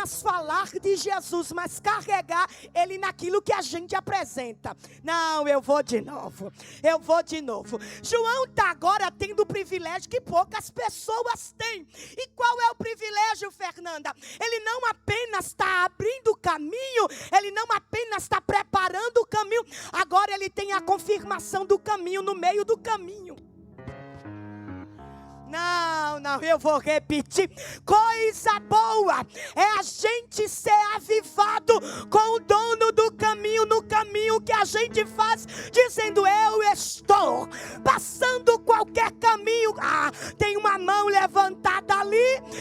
apenas falar de Jesus, mas carregar Ele naquilo que a gente apresenta. Não, eu vou de novo. João está agora tendo o privilégio que poucas pessoas têm. E qual é o privilégio, Fernanda? Ele não apenas está abrindo o caminho, ele não apenas está preparando o caminho, agora ele tem a confirmação do caminho no meio do caminho. Não, eu vou repetir. Coisa boa é a gente ser avivado com o dono do caminho, no caminho que a gente faz, dizendo: eu estou passando qualquer caminho. Tem uma mão levantada ali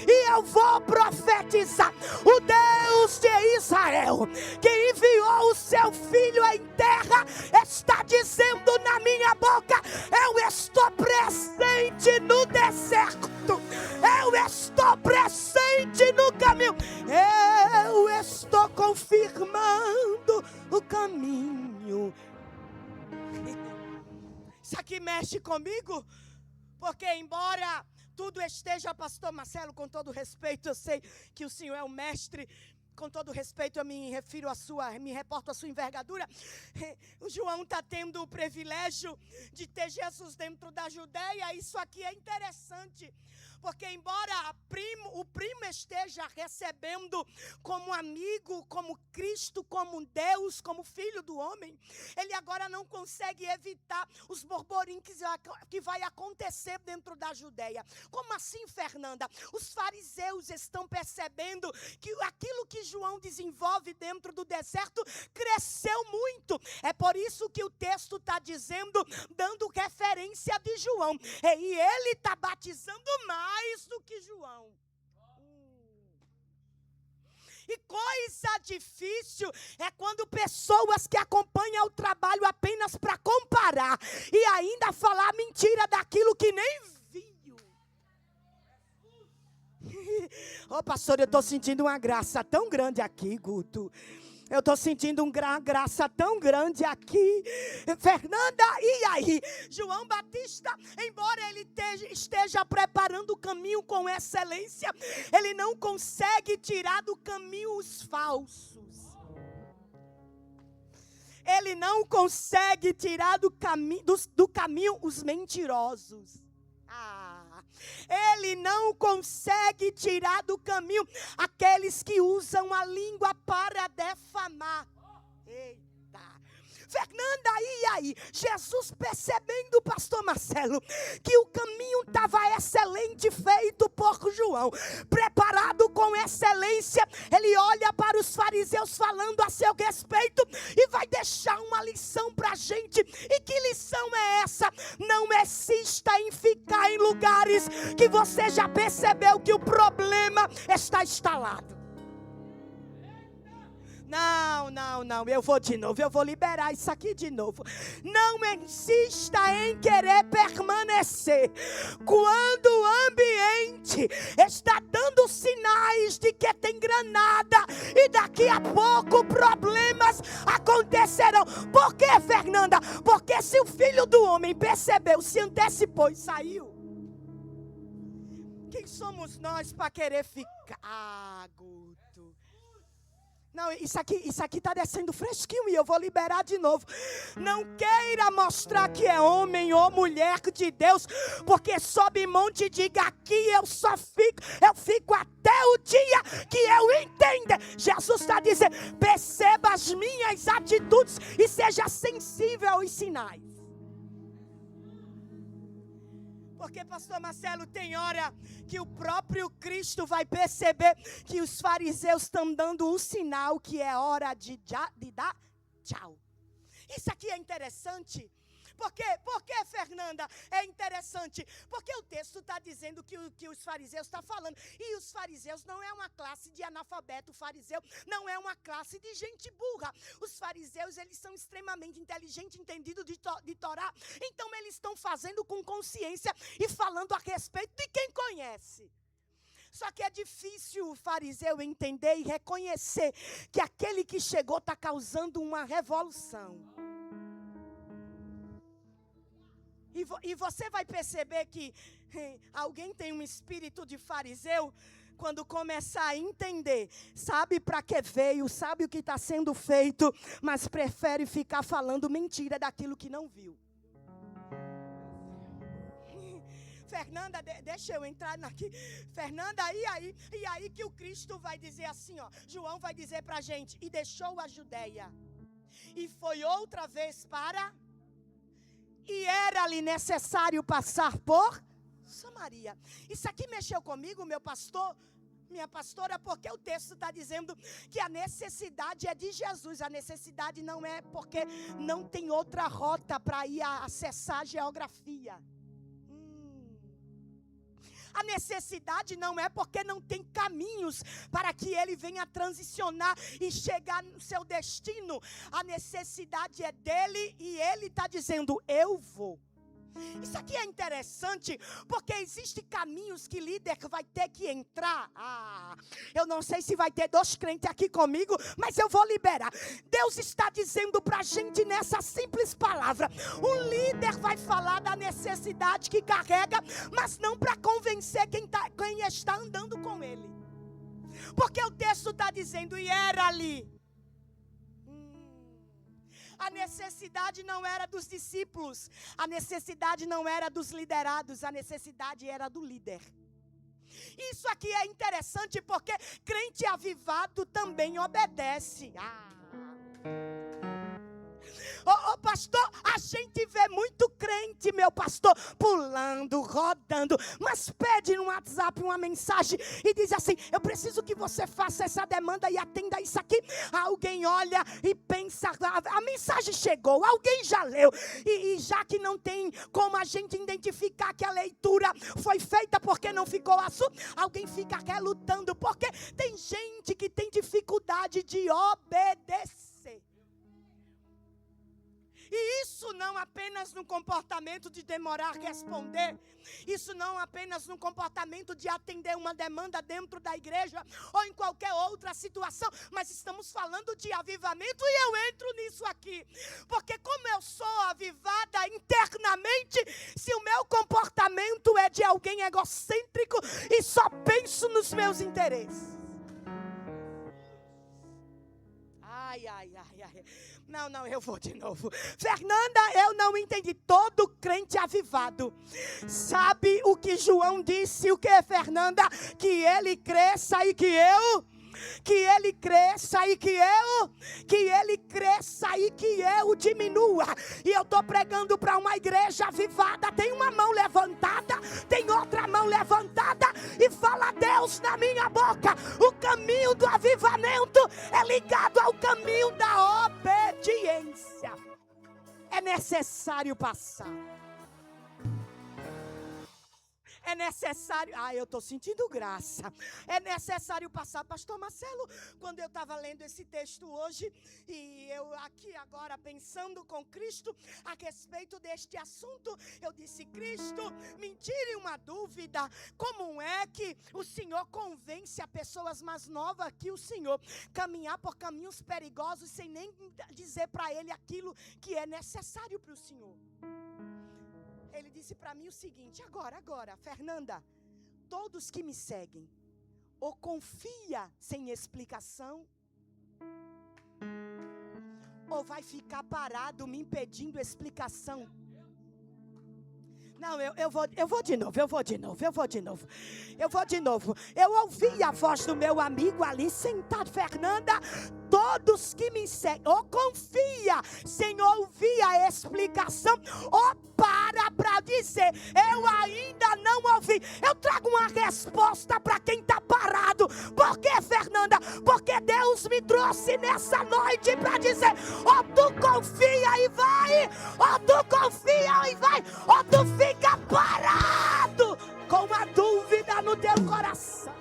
e eu vou profetizar. O Deus de Israel, que enviou o seu filho em terra, está dizendo na minha boca: eu estou presente no deserto. Eu estou presente no caminho. Eu estou confirmando o caminho. Isso aqui mexe comigo, porque embora tudo esteja, pastor Marcelo, com todo respeito, eu sei que o senhor é o mestre. Com todo respeito, eu me reporto à sua envergadura. O João está tendo o privilégio de ter Jesus dentro da Judeia. Isso aqui é interessante, porque embora o primo esteja recebendo como amigo, como Cristo, como Deus, como filho do homem, ele agora não consegue evitar os borborinhos que vai acontecer dentro da Judeia. Como assim, Fernanda? Os fariseus estão percebendo que aquilo que João desenvolve dentro do deserto cresceu muito. É por isso que o texto está dizendo, dando referência de João. E ele está batizando mais do que João. E coisa difícil é quando pessoas que acompanham o trabalho apenas para comparar e ainda falar mentira daquilo que nem viu. Pastor, eu estou sentindo uma graça tão grande aqui, Guto. Eu estou sentindo uma graça tão grande aqui. Fernanda, e aí? João Batista, embora ele esteja preparando o caminho com excelência, ele não consegue tirar do caminho os falsos. Ele não consegue tirar do caminho os mentirosos. Ele não consegue tirar do caminho aqueles que usam a língua para defamar. Eita! Fernanda, e aí? Jesus, percebendo, pastor Marcelo, que o caminho estava excelente, feito por João, preparado com excelência, ele olha para os fariseus falando a seu respeito e vai deixar uma lição para a gente. E que lição é essa? Não insista em ficar em lugares que você já percebeu que o problema está instalado. Não, eu vou de novo, eu vou liberar isso aqui de novo. Não insista em querer permanecer quando o ambiente está dando sinais de que tem granada e daqui a pouco problemas acontecerão. Por que, Fernanda? Porque se o filho do homem percebeu, se antecipou e saiu, quem somos nós para querer ficar, Guto? Não, isso aqui está descendo fresquinho e eu vou liberar de novo. Não queira mostrar que é homem ou mulher de Deus, porque sobe monte e diga: aqui eu fico até o dia que eu entenda. Jesus está dizendo: perceba as minhas atitudes e seja sensível aos sinais. Porque, pastor Marcelo, tem hora que o próprio Cristo vai perceber que os fariseus estão dando um sinal que é hora de dar tchau. Isso aqui é interessante. Por quê, Fernanda? É interessante. Porque o texto está dizendo que os fariseus estão falando. E os fariseus não é uma classe de analfabeto. O fariseu não é uma classe de gente burra. Os fariseus, eles são extremamente inteligentes, entendidos de Torá. Então, eles estão fazendo com consciência e falando a respeito de quem conhece. Só que é difícil o fariseu entender e reconhecer que aquele que chegou está causando uma revolução. E você vai perceber que alguém tem um espírito de fariseu quando começar a entender, sabe para que veio, sabe o que está sendo feito, mas prefere ficar falando mentira daquilo que não viu. Fernanda, deixa eu entrar aqui. Fernanda, e aí que o Cristo vai dizer assim, ó. João vai dizer pra gente, e deixou a Judeia, e foi outra vez para, e era-lhe necessário passar por Samaria. Isso aqui mexeu comigo, meu pastor, minha pastora, porque o texto está dizendo que a necessidade é de Jesus. A necessidade não é porque não tem outra rota para ir acessar a geografia. A necessidade não é porque não tem caminhos para que ele venha transicionar e chegar no seu destino. A necessidade é dele e ele está dizendo, eu vou. Isso aqui é interessante, porque existem caminhos que líder vai ter que entrar. Eu não sei se vai ter 2 crentes aqui comigo, mas eu vou liberar. Deus está dizendo para a gente nessa simples palavra. O líder vai falar da necessidade que carrega, mas não para convencer quem está andando com ele. Porque o texto está dizendo, e era ali. A necessidade não era dos discípulos, a necessidade não era dos liderados, a necessidade era do líder. Isso aqui é interessante porque crente avivado também obedece. Pastor, a gente vê muito crente, meu pastor, pulando, rodando, mas pede no WhatsApp uma mensagem e diz assim, eu preciso que você faça essa demanda e atenda isso aqui. Alguém olha e pensa, a mensagem chegou, alguém já leu, e já que não tem como a gente identificar que a leitura foi feita porque não ficou assunto, alguém fica relutando, porque tem gente que tem dificuldade de obedecer. E isso não apenas no comportamento de demorar a responder, isso não apenas no comportamento de atender uma demanda dentro da igreja ou em qualquer outra situação, mas estamos falando de avivamento e eu entro nisso aqui. Porque como eu sou avivada internamente, se o meu comportamento é de alguém egocêntrico e só penso nos meus interesses. Ai. Não, eu vou de novo. Fernanda, eu não entendi. Todo crente avivado sabe o que João disse, o que é, Fernanda? Que ele cresça e que eu... Que ele cresça e que eu diminua. E eu estou pregando para uma igreja avivada. Tem uma mão levantada, tem outra mão levantada e fala Deus na minha boca. O caminho do avivamento é ligado ao caminho da obediência. É necessário passar. É necessário, eu estou sentindo graça. É necessário passar. Pastor Marcelo, quando eu estava lendo esse texto hoje, e eu aqui agora pensando com Cristo a respeito deste assunto, eu disse, Cristo, me tire uma dúvida. Como é que o Senhor convence a pessoas mais novas que o Senhor caminhar por caminhos perigosos sem nem dizer para ele aquilo que é necessário para o Senhor? Ele disse para mim o seguinte, agora, Fernanda, todos que me seguem, ou confia sem explicação, ou vai ficar parado me pedindo explicação. Não, eu vou de novo. Eu ouvi a voz do meu amigo ali sentado, Fernanda, todos que me seguem, ou confia sem ouvir a explicação, ou para dizer, eu ainda não ouvi. Eu trago uma resposta para quem está parado. Por que, Fernanda? Porque Deus me trouxe nessa noite para dizer, ou tu confia e vai, ou tu confia e vai, ou tu fica parado com a dúvida no teu coração.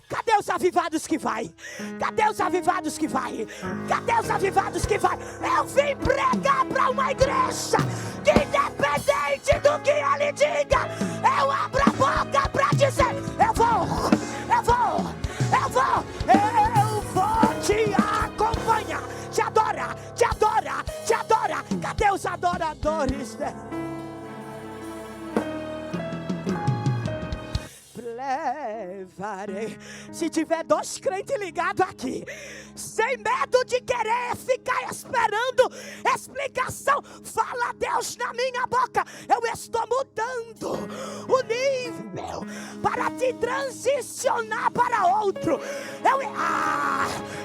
Cadê os avivados que vai? Cadê os avivados que vai? Cadê os avivados que vai? Eu vim pregar para uma igreja que, independente do que ele diga, eu abro a boca para dizer, eu vou te acompanhar, te adorar. Cadê os adoradores dela? levarei. Se tiver 2 crentes ligados aqui, sem medo de querer ficar esperando explicação, fala Deus na minha boca. Eu estou mudando o nível para te transicionar para outro.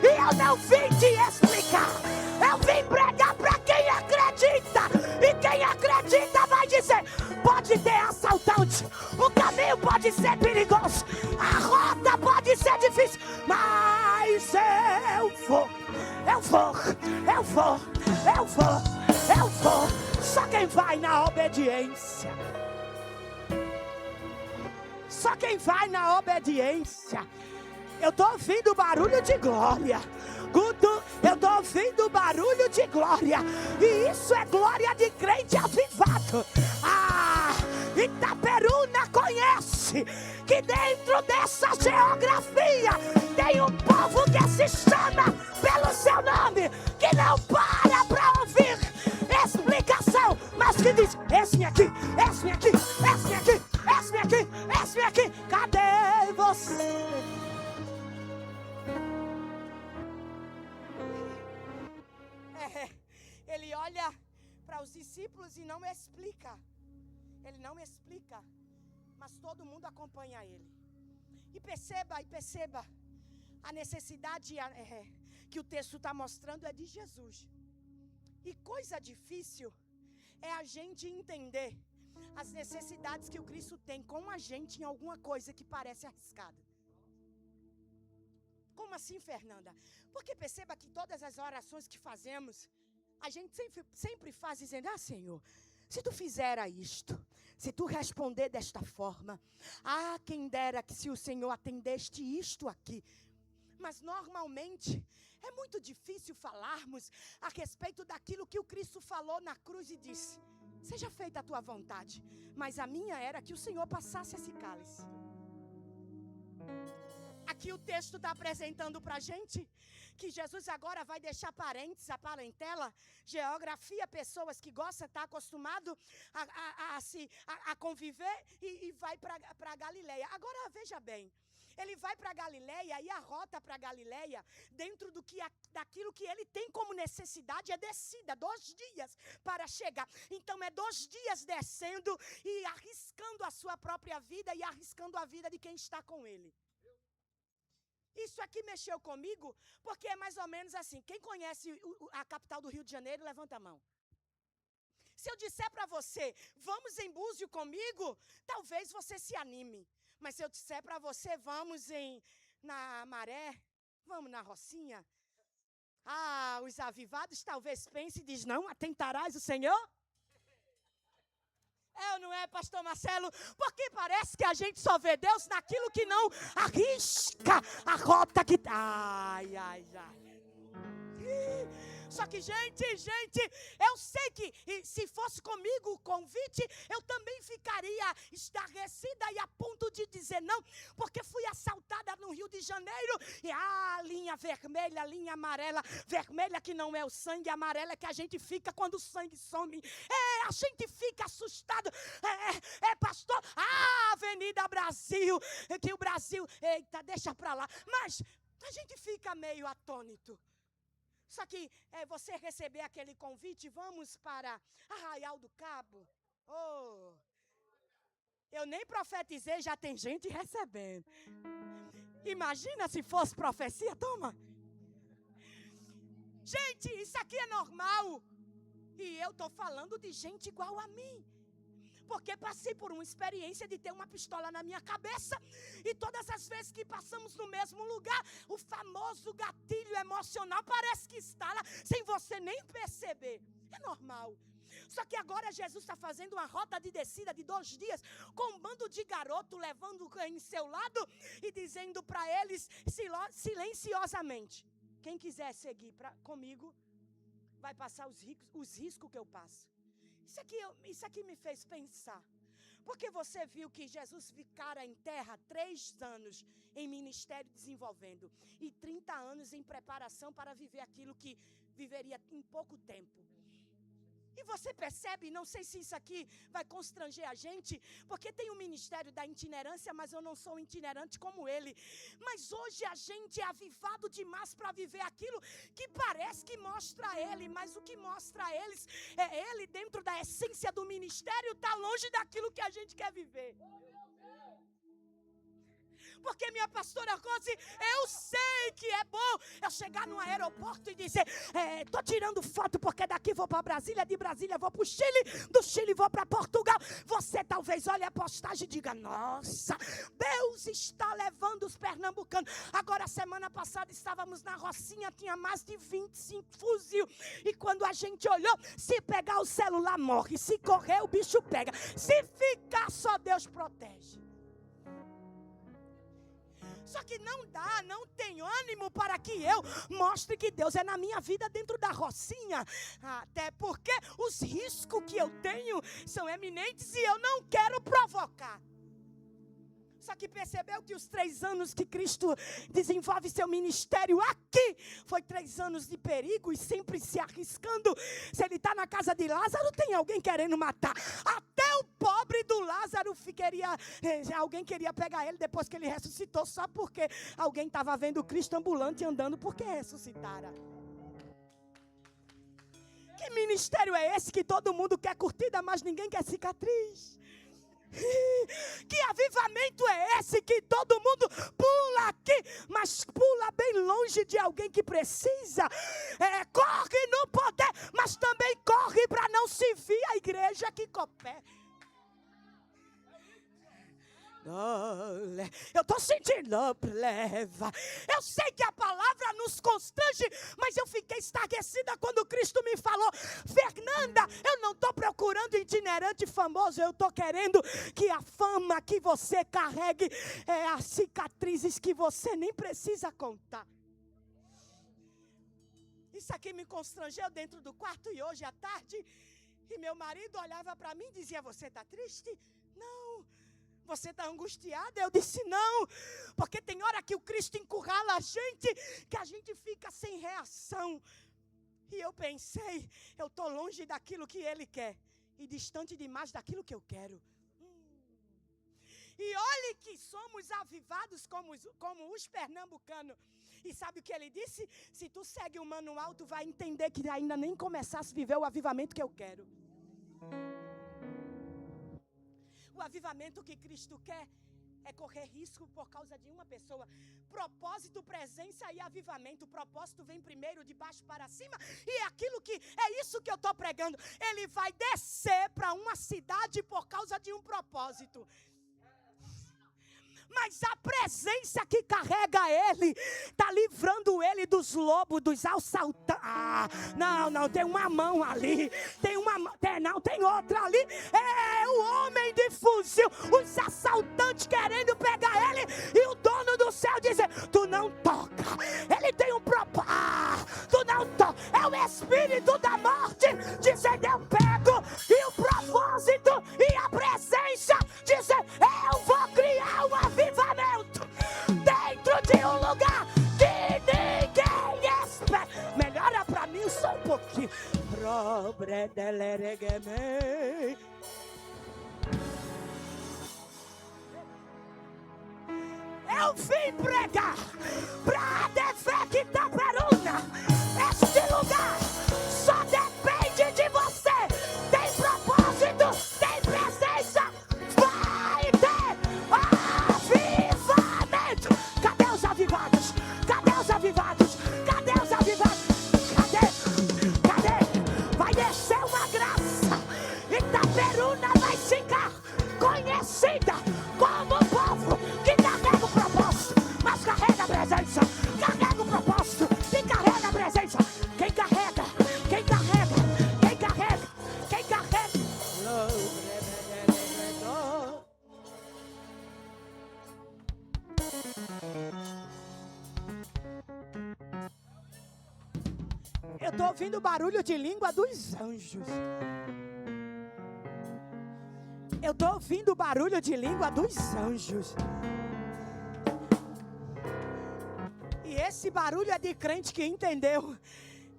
E eu não vim te explicar. Eu vim pregar para quem acredita. E quem acredita vai dizer: pode ter assaltante, o caminho pode ser perigoso, a rota pode ser difícil, mas eu vou. Só quem vai na obediência. Só quem vai na obediência. Eu estou ouvindo barulho de glória. Guto, eu estou ouvindo barulho de glória. E isso é glória de crente avivado. Itaperuna conhece que dentro dessa geografia tem um povo que se chama pelo seu nome, que não para ouvir explicação, mas que diz: esse aqui, esse aqui, esse aqui, esse aqui, esse aqui, cadê você? Ele olha para os discípulos e não explica. Ele não explica, mas todo mundo acompanha ele. E perceba, a necessidade que o texto está mostrando é de Jesus. E coisa difícil é a gente entender as necessidades que o Cristo tem com a gente em alguma coisa que parece arriscada. Como assim, Fernanda? Porque perceba que todas as orações que fazemos, a gente sempre faz dizendo: Senhor, se tu fizeras isto, se tu responder desta forma, quem dera que se o Senhor atendeste isto aqui. Mas normalmente é muito difícil falarmos a respeito daquilo que o Cristo falou na cruz e disse: seja feita a tua vontade, mas a minha era que o Senhor passasse esse cálice. Aqui o texto está apresentando para a gente que Jesus agora vai deixar parentes, a parentela, geografia, pessoas que gostam, está acostumado a conviver e vai para a Galileia. Agora veja bem, ele vai para a Galileia e a rota para a Galileia, dentro daquilo que ele tem como necessidade, é descida, 2 dias para chegar. Então é 2 dias descendo e arriscando a sua própria vida e arriscando a vida de quem está com ele. Isso aqui mexeu comigo, porque é mais ou menos assim. Quem conhece a capital do Rio de Janeiro, levanta a mão. Se eu disser para você: vamos em Búzio comigo, talvez você se anime. Mas se eu disser para você: vamos na Maré, vamos na Rocinha, os avivados talvez pensem e dizem: não atentarás o Senhor? É ou não é, pastor Marcelo? Porque parece que a gente só vê Deus naquilo que não arrisca a rota que... Ai. Só que, gente, eu sei que se fosse comigo o convite, eu também ficaria estarrecida e a ponto de dizer não, porque fui assaltada no Rio de Janeiro e linha vermelha, linha amarela, vermelha que não é o sangue, amarela é que a gente fica quando o sangue some. A gente fica assustado. Pastor, Avenida Brasil, que o Brasil, eita, deixa pra lá. Mas a gente fica meio atônito. Só que você receber aquele convite, vamos para Arraial do Cabo. Eu nem profetizei, já tem gente recebendo. Imagina se fosse profecia, toma. Gente, isso aqui é normal. E eu estou falando de gente igual a mim. Porque passei por uma experiência de ter uma pistola na minha cabeça. E todas as vezes que passamos no mesmo lugar, o famoso gatilho emocional parece que instala sem você nem perceber. É normal. Só que agora Jesus está fazendo uma rota de descida de 2 dias, com um bando de garoto levando em seu lado e dizendo para eles silenciosamente: quem quiser seguir comigo, vai passar os riscos que eu passo. Isso aqui me fez pensar. Porque você viu que Jesus ficara em terra 3 anos em ministério desenvolvendo. E 30 anos em preparação para viver aquilo que viveria em pouco tempo. E você percebe, não sei se isso aqui vai constranger a gente, porque tem o ministério da itinerância, mas eu não sou itinerante como ele. Mas hoje a gente é avivado demais para viver aquilo que parece que mostra ele, mas o que mostra a eles é ele dentro da essência do ministério, está longe daquilo que a gente quer viver. Porque minha pastora Rose, eu sei que é bom eu chegar no aeroporto e dizer, estou tirando foto porque daqui vou para Brasília, de Brasília vou para o Chile, do Chile vou para Portugal. Você talvez olhe a postagem e diga, nossa, Deus está levando os pernambucanos. Agora, semana passada estávamos na Rocinha, tinha mais de 25 fuzil. E quando a gente olhou, se pegar o celular morre, se correr o bicho pega, se ficar só Deus protege. Só que não dá, não tem ânimo para que eu mostre que Deus é na minha vida dentro da Rocinha. Até porque os riscos que eu tenho são eminentes e eu não quero provocar. Só que percebeu que os 3 anos que Cristo desenvolve seu ministério aqui, foi 3 anos de perigo e sempre se arriscando. Se ele está na casa de Lázaro, tem alguém querendo matar. Até o pobre do Lázaro alguém queria pegar ele depois que ele ressuscitou, só porque alguém estava vendo Cristo ambulante andando porque ressuscitara. Que ministério é esse que todo mundo quer curtida, mas ninguém quer cicatriz? Que avivamento é esse que todo mundo pula aqui, mas pula bem longe de alguém que precisa? Corre no poder, mas também corre para não se vir a igreja que coopera. Eu estou sentindo, leva. Eu sei que a palavra nos constrange, mas eu fiquei estarrecida quando Cristo me falou, Fernanda, eu não estou procurando itinerante famoso, eu estou querendo que a fama que você carregue é as cicatrizes que você nem precisa contar. Isso aqui me constrangeu dentro do quarto e hoje à tarde, e meu marido olhava para mim e dizia, você está triste? Não. Você está angustiada? Eu disse não, porque tem hora que o Cristo encurrala a gente, que a gente fica sem reação. E eu pensei, eu estou longe daquilo que Ele quer e distante demais daquilo que eu quero. E olhe que somos avivados como os pernambucanos. E sabe o que ele disse? Se tu segue o manual, tu vai entender que ainda nem começasse a viver o avivamento que eu quero. O avivamento que Cristo quer é correr risco por causa de uma pessoa. Propósito, presença e avivamento. O propósito vem primeiro de baixo para cima. E é isso que eu estou pregando. Ele vai descer para uma cidade por causa de um propósito. Mas a presença que carrega ele está livrando ele dos lobos, dos assaltantes. Não, tem uma mão ali. Tem outra ali. É o homem de fuzil. Os assaltantes querendo pegar ele. E o dono do céu dizendo, tu não toca. Ele tem um propósito. Tu não toca. É o espírito da morte dizendo, eu pego. E o propósito e a presença dizendo, eu vou criar um avivamento dentro de um lugar que ninguém espera. Melhora pra mim só um pouquinho. Eu vim pregar pra defecta peruna. Este lugar só depende de você. Tem propósito, tem presença. Vai ter avivamento. Cadê os avivados? Cadê os avivados? Cadê os avivados? Cadê? Vai descer uma graça. Itaperuna vai ficar conhecida como o povo que carrega o propósito, mas carrega a presença. Carrega o propósito e carrega a presença. Quem carrega? Quem carrega? Quem carrega? Quem carrega? Eu estou ouvindo o barulho de língua dos anjos. Eu estou ouvindo o barulho de língua dos anjos. E esse barulho é de crente que entendeu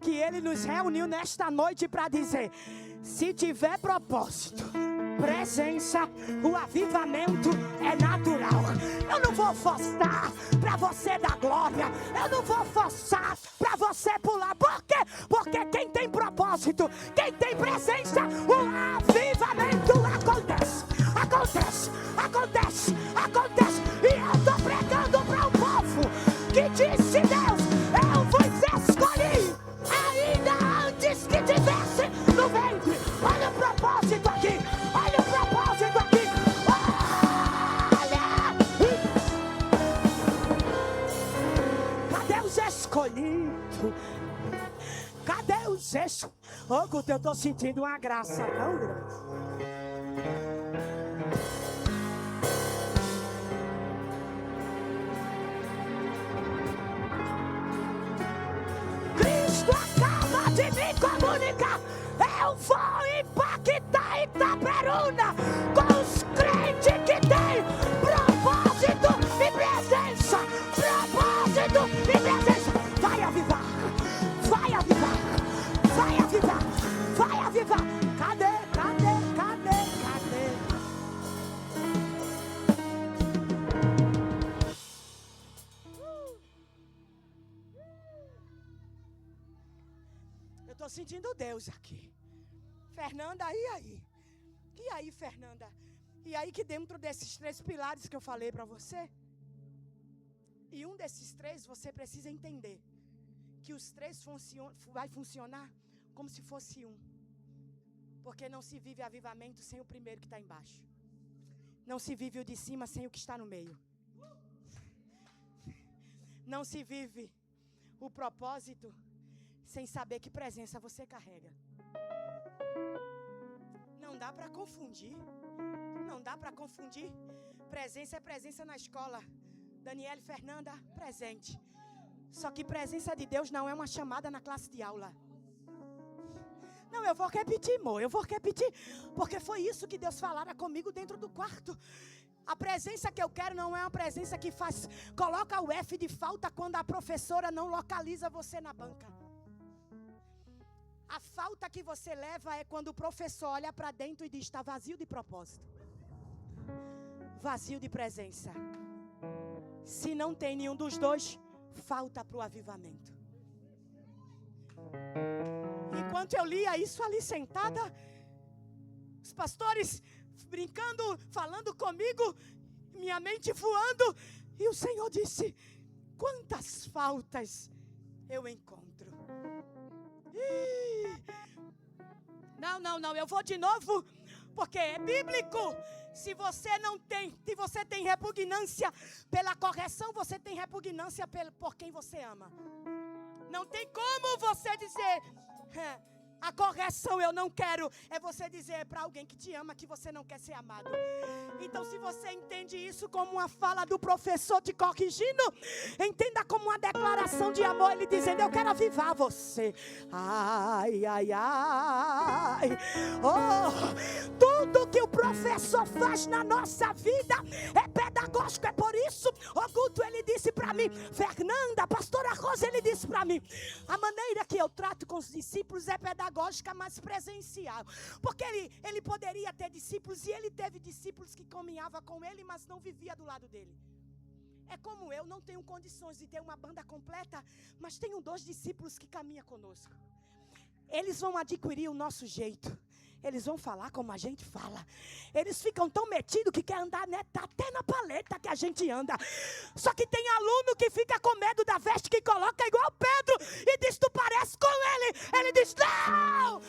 que Ele nos reuniu nesta noite para dizer: se tiver propósito, presença, o avivamento é natural. Eu não vou forçar para você dar glória. Eu não vou forçar para você pular. Por quê? Porque quem tem propósito, quem tem presença, o avivamento acontece. Acontece, acontece, acontece. E eu estou pregando para o povo que disse: Deus, eu vos escolhi ainda antes que tivesse no ventre. Olha o propósito aqui. Olha o propósito aqui. Olha. Cadê os escolhidos? Cadê os escolhidos? Ô, Guto, eu estou sentindo uma graça tão grande. Cristo acaba de me comunicar. Eu vou impactar Itaperuna com os crentes que têm propósito e presença. Propósito e presença. Vai avivar, vai avivar, vai avivar, vai avivar. Cadê, cadê, cadê, cadê? Eu estou sentindo Deus aqui. Fernanda, e aí, Fernanda? E aí que dentro desses 3 pilares que eu falei para você, e um desses 3 você precisa entender que os 3 vai funcionar como se fosse um. Porque não se vive avivamento sem o primeiro que está embaixo. Não se vive o de cima sem o que está no meio. Não se vive o propósito sem saber que presença você carrega. Não dá para confundir. Não dá para confundir. Presença é presença na escola. Daniela e Fernanda, presente. Só que presença de Deus não é uma chamada na classe de aula. Não, eu vou repetir, amor. Eu vou repetir. Porque foi isso que Deus falara comigo dentro do quarto. A presença que eu quero não é uma presença que coloca o F de falta quando a professora não localiza você na banca. A falta que você leva é quando o professor olha para dentro e diz: está vazio de propósito, vazio de presença. Se não tem nenhum dos dois, falta para o avivamento. Enquanto eu lia isso ali sentada, os pastores brincando, falando comigo, minha mente voando, e o Senhor disse: quantas faltas eu encontro. Não, eu vou de novo, porque é bíblico. Se você tem repugnância pela correção, você tem repugnância por quem você ama. Não tem como você dizer: a correção eu não quero. É você dizer para alguém que te ama que você não quer ser amado. Então, se você entende isso como uma fala do professor te corrigindo, entenda como uma declaração de amor, ele dizendo: eu quero avivar você. Ai, ai, ai. Oh, tudo que o professor faz na nossa vida é pedagógico. É por isso, o Guto, ele disse para mim, Fernanda, a pastora Rosa, ele disse para mim: a maneira que eu trato com os discípulos é pedagógica, mas presencial. Porque ele poderia ter discípulos, e ele teve discípulos que caminhava com ele, mas não vivia do lado dele. É como eu, não tenho condições de ter uma banda completa, mas tenho 2 discípulos que caminham conosco. Eles vão adquirir o nosso jeito. Eles vão falar como a gente fala. Eles ficam tão metidos que quer andar até na paleta que a gente anda. Só que tem aluno que fica com medo da veste que coloca igual Pedro e diz: tu parece com ele. Ele diz: não!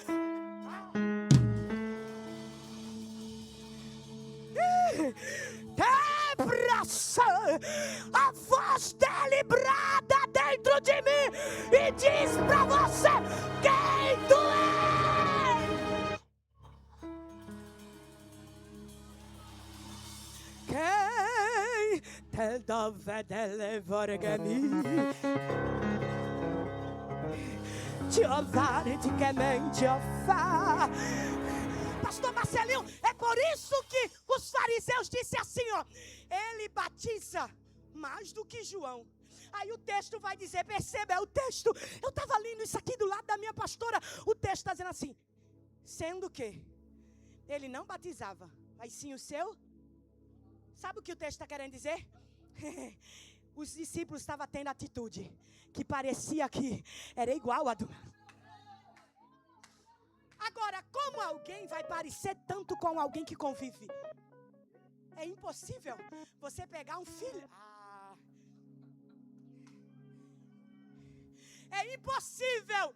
A voz dele brada dentro de mim e diz pra você quem tu és. Quem te dove delle vorgami Giovare di che men Giova. Pastor Marcelinho, é por isso que os fariseus disseram assim, ó: ele batiza mais do que João. Aí o texto vai dizer, perceba, é o texto. Eu estava lendo isso aqui do lado da minha pastora. O texto está dizendo assim, sendo que ele não batizava, mas sim o seu. Sabe o que o texto está querendo dizer? Os discípulos estavam tendo atitude que parecia que era igual a do... Agora, como alguém vai parecer tanto com alguém que convive? É impossível você pegar um filho. É impossível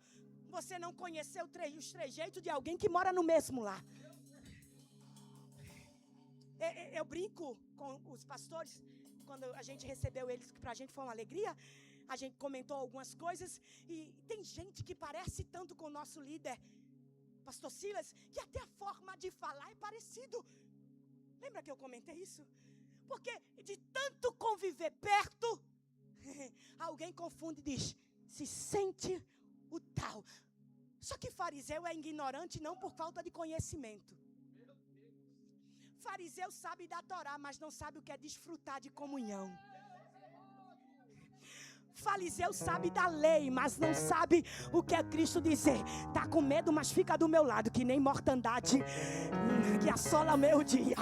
você não conhecer os trejeitos de alguém que mora no mesmo lar. Eu brinco com os pastores, quando a gente recebeu eles, que pra gente foi uma alegria, a gente comentou algumas coisas, e tem gente que parece tanto com o nosso líder, pastor Silas, que até a forma de falar é parecido. Lembra que eu comentei isso? Porque de tanto conviver perto, alguém confunde e diz, se sente o tal. Só que fariseu é ignorante não por falta de conhecimento. Fariseu sabe da Torá, mas não sabe o que é desfrutar de comunhão. Fariseu sabe da lei, mas não sabe o que é Cristo dizer. Tá com medo, mas fica do meu lado, que nem mortandade que assola meu dia.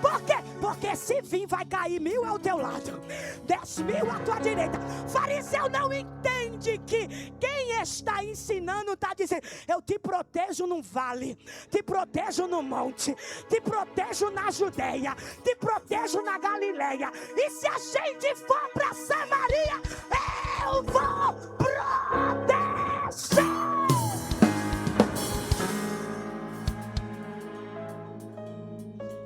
Por quê? Porque se vir vai cair 1000 ao teu lado, 10.000 à tua direita. Fariseu não entende que quem está ensinando está dizendo, eu te protejo num vale, te protejo no monte, te protejo na Judeia, te protejo na Galileia. E se a gente for para Samaria, eu vou proteger.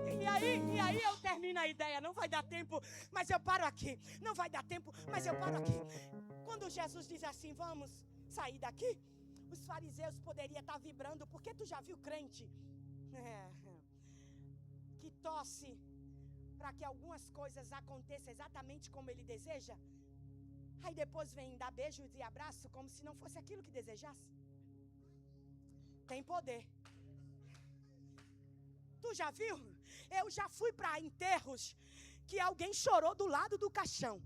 E aí eu termino a ideia. Não vai dar tempo, mas eu paro aqui. Não vai dar tempo, mas eu paro aqui. Quando Jesus diz assim, vamos sair daqui, os fariseus poderiam estar vibrando, porque tu já viu crente que tosse para que algumas coisas aconteçam exatamente como ele deseja? Aí depois vem dar beijos e abraço como se não fosse aquilo que desejasse. Tem poder. Tu já viu? Eu já fui para enterros que alguém chorou do lado do caixão.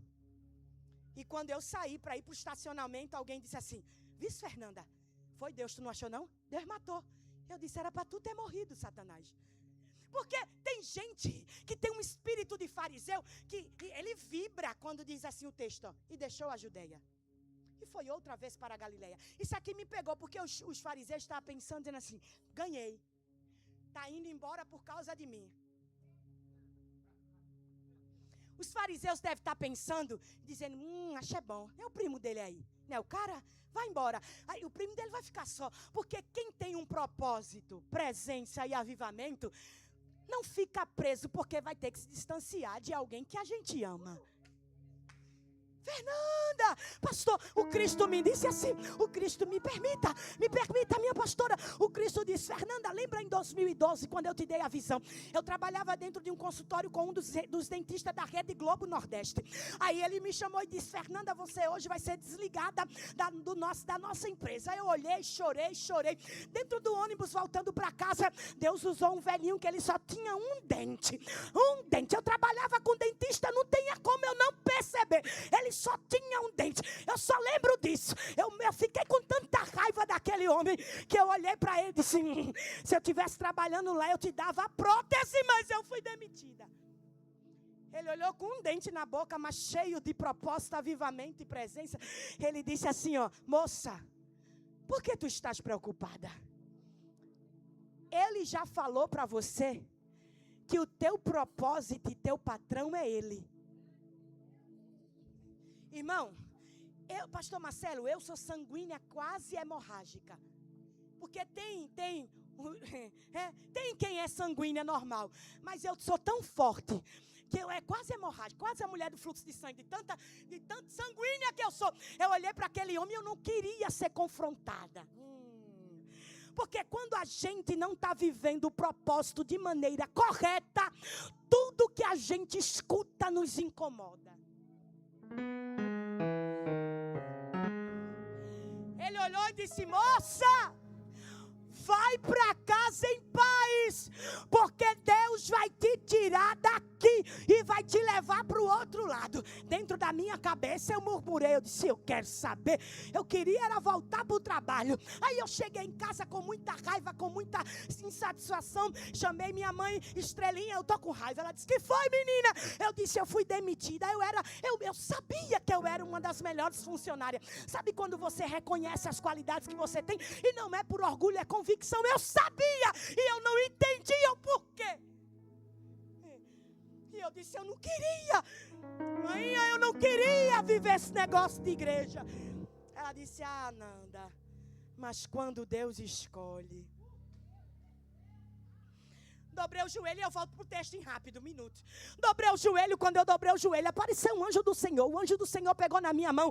E quando eu saí para ir para o estacionamento, alguém disse assim, viu, Fernanda, foi Deus, tu não achou não? Deus matou. Eu disse, era para tu ter morrido, Satanás. Porque tem gente que tem um espírito de fariseu que ele vibra quando diz assim o texto, ó, e deixou a Judeia. E foi outra vez para a Galileia. Isso aqui me pegou porque os fariseus estavam pensando, dizendo assim, ganhei. Está indo embora por causa de mim. Os fariseus devem estar pensando, dizendo, achei bom. É o primo dele aí, né? O cara vai embora. Aí o primo dele vai ficar só. Porque quem tem um propósito, presença e avivamento, não fica preso porque vai ter que se distanciar de alguém que a gente ama. Fernanda, pastor, o Cristo me disse assim, o Cristo me permita, minha pastora. O Cristo disse, Fernanda, lembra em 2012, quando eu te dei a visão? Eu trabalhava dentro de um consultório com um dos dentistas da Rede Globo Nordeste. Aí ele me chamou e disse, Fernanda, você hoje vai ser desligada da nossa empresa. Eu olhei, chorei. Dentro do ônibus, voltando para casa, Deus usou um velhinho que ele só tinha um dente. Eu trabalhava com dentista, não tinha como eu não perceber. Ele só tinha um dente. Eu só lembro disso. Eu fiquei com tanta raiva daquele homem que eu olhei para ele e disse, se eu estivesse trabalhando lá, eu te dava a prótese, mas eu fui demitida. Ele olhou com um dente na boca, mas cheio de propósito, avivamento e presença. Ele disse assim, ó, moça, por que tu estás preocupada? Ele já falou para você que o teu propósito e teu patrão é ele. Irmão, pastor Marcelo, eu sou sanguínea quase hemorrágica. Porque tem quem é sanguínea normal. Mas eu sou tão forte que eu é quase hemorrágica, quase a mulher do fluxo de sangue, de tanto sanguínea que eu sou. Eu olhei para aquele homem e eu não queria ser confrontada. Porque quando a gente não está vivendo o propósito de maneira correta, tudo que a gente escuta nos incomoda. Ele olhou e disse, moça, vai para casa em paz, porque Deus vai te tirar daqui e vai te levar para o outro lado. Dentro da minha cabeça eu murmurei, eu disse, eu quero saber, eu queria era voltar para o trabalho. Aí eu cheguei em casa com muita raiva, com muita insatisfação, chamei minha mãe, Estrelinha, eu tô com raiva. Ela disse, que foi, menina? Eu disse, eu fui demitida. Eu sabia que eu era uma das melhores funcionárias. Sabe quando você reconhece as qualidades que você tem e não é por orgulho, é convicção? Eu sabia e eu não entendia o porquê. E eu disse, eu não queria, mãe, eu não queria viver esse negócio de igreja. Ela disse, Nanda, mas quando Deus escolhe. Dobrei o joelho e eu volto para o texto em rápido, um minuto. Dobrei o joelho, quando eu dobrei o joelho, apareceu um anjo do Senhor. O anjo do Senhor pegou na minha mão,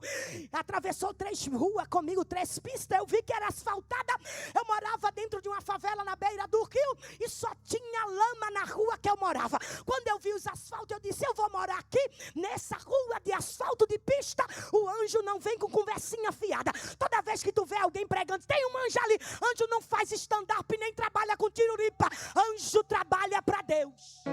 atravessou 3 ruas comigo, 3 pistas. Eu vi que era asfaltada. Eu morava dentro de uma favela na beira do rio e só tinha lama na rua que eu morava. Quando eu vi os asfaltos, eu disse, eu vou morar aqui, nessa rua de asfalto de pista. O anjo não vem com conversinha fiada. Toda vez que tu vê alguém pregando, tem um anjo ali. Anjo não faz stand-up, nem trabalha com tiruripa. Anjo trabalha para Deus.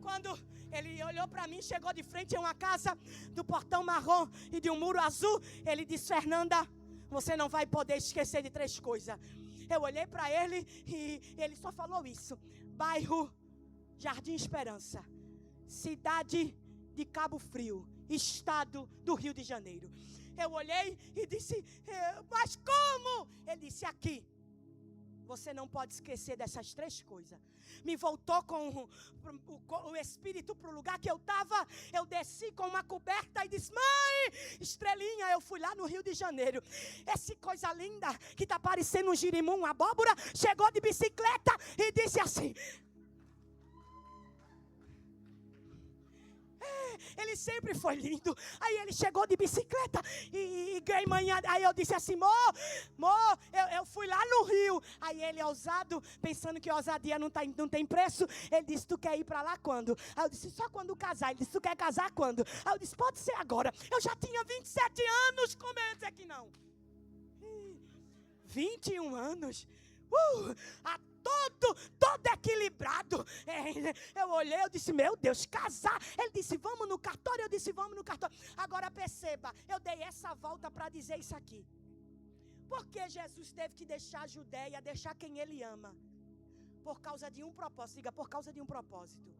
Quando ele olhou para mim, chegou de frente a uma casa do portão marrom e de um muro azul, ele disse, Fernanda, você não vai poder esquecer de 3 coisas. Eu olhei para ele e ele só falou isso. Bairro Jardim Esperança, cidade de Cabo Frio, estado do Rio de Janeiro. Eu olhei e disse, mas como? Ele disse, aqui, você não pode esquecer dessas 3 coisas. Me voltou com o espírito para o lugar que eu estava. Eu desci com uma coberta e disse, mãe, Estrelinha, eu fui lá no Rio de Janeiro. Essa coisa linda que está parecendo um girimum, uma abóbora, chegou de bicicleta e disse assim... Ele sempre foi lindo. Aí ele chegou de bicicleta e ganhei manhã. Aí eu disse assim, eu fui lá no Rio. Aí ele, ousado, pensando que ousadia não tem preço, ele disse, tu quer ir pra lá quando? Aí eu disse, só quando casar. Ele disse, tu quer casar quando? Aí eu disse, pode ser agora. Eu já tinha 27 anos, como eu disse que não? 21 anos. Todo equilibrado. Eu olhei, eu disse, meu Deus, casar. Ele disse, vamos no cartório. Eu disse, vamos no cartório. Agora perceba, eu dei essa volta para dizer isso aqui. Porque Jesus teve que deixar a Judeia, deixar quem ele ama? Por causa de um propósito. Diga, por causa de um propósito.